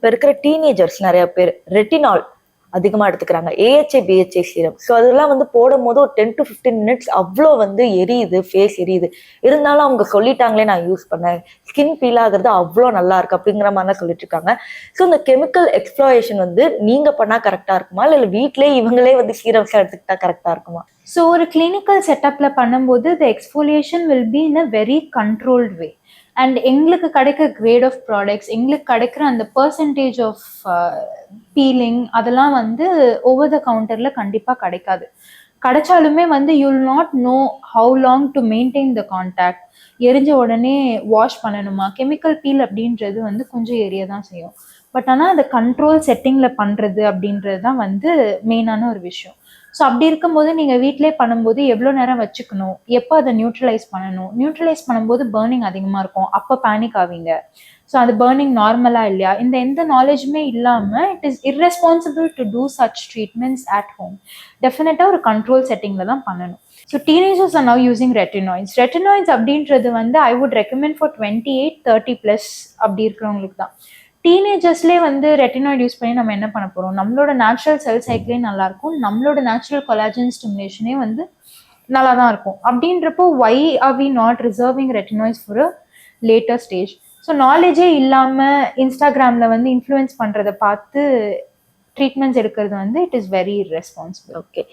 இப்போ இருக்கிற டீனேஜர்ஸ் நிறைய பேர் ரெட்டினால் அதிகமாக எடுத்துக்கிறாங்க, ஏஹெச்ஏ பிஹெச்ஏ சீரம். ஸோ அதெல்லாம் வந்து போடும் போது ஒரு 10 to 15 minutes அவ்வளோ வந்து எரியுது, ஃபேஸ் எரியுது. இருந்தாலும் அவங்க சொல்லிட்டாங்களே நான் யூஸ் பண்ணேன், ஸ்கின் பீல் ஆகுறது அவ்வளோ நல்லா இருக்கு அப்படிங்கிற மாதிரிலாம் சொல்லிட்டு இருக்காங்க. ஸோ இந்த கெமிக்கல் எக்ஸ்ப்ளோரேஷன் வந்து நீங்க பண்ணா கரெக்டா இருக்குமா, இல்லை வீட்லயே இவங்களே வந்து சீரம்ஸ் எடுத்துக்கிட்டா கரெக்டா இருக்குமா? ஸோ ஒரு கிளினிக்கல் செட்டப்ல பண்ணும்போது the exfoliation will be in a very controlled way. And எங்களுக்கு கிடைக்கிற கிரேட் ஆஃப் ப்ராடக்ட்ஸ், எங்களுக்கு கிடைக்கிற அந்த பர்சன்டேஜ் ஆஃப் பீலிங் அதெல்லாம் வந்து ஓவர் த கவுண்டரில் கண்டிப்பாக கிடைக்காது. கிடைச்சாலுமே வந்து you will not know how long to maintain the contact. எரிஞ்ச உடனே வாஷ் பண்ணணுமா, கெமிக்கல் பீல் அப்படின்றது வந்து கொஞ்சம் எரிய தான் செய்யும். பட் ஆனால் அந்த கண்ட்ரோல் செட்டிங்கில் பண்ணுறது அப்படின்றது தான் வந்து மெயினான ஒரு விஷயம். ஸோ அப்படி இருக்கும்போது நீங்கள் வீட்டிலே பண்ணும்போது எவ்வளோ நேரம் வச்சுக்கணும், எப்போ அதை நியூட்ரலைஸ் பண்ணணும், நியூட்ரலைஸ் பண்ணும்போது பர்னிங் அதிகமாக இருக்கும், அப்போ பேனிக் ஆவீங்க. ஸோ அது பர்னிங் நார்மலாக இல்லையா, இந்த எந்த நாலேஜுமே இல்லாமல் it is irresponsible to do such treatments at home. டெஃபினட்டாக ஒரு கண்ட்ரோல் செட்டிங்கில் தான் பண்ணணும். So teenagers are now using retinoids. Retinoids அப்படின்றது வந்து ஐ வுட் ரெக்கமெண்ட் ஃபார் 28-30+ அப்படி இருக்கிறவங்களுக்கு தான். டீனேஜர்ஸ்லேயே வந்து ரெட்டினாய்டு யூஸ் பண்ணி நம்ம என்ன பண்ண போகிறோம், நம்மளோட நேச்சுரல் செல் சைக்கிளே நல்லாயிருக்கும், நம்மளோட நேச்சுரல் கொலாஜன் ஸ்டிமுலேஷனே வந்து நல்லா தான் இருக்கும். அப்படின்றப்போ why are we not reserving retinoids for a later stage? So நாலேஜே இல்லாமல் இன்ஸ்டாகிராமில் வந்து இன்ஃப்ளூயன்ஸ் பண்ணுறதை பார்த்து ட்ரீட்மெண்ட்ஸ் எடுக்கிறது வந்து it is very irresponsible. Okay.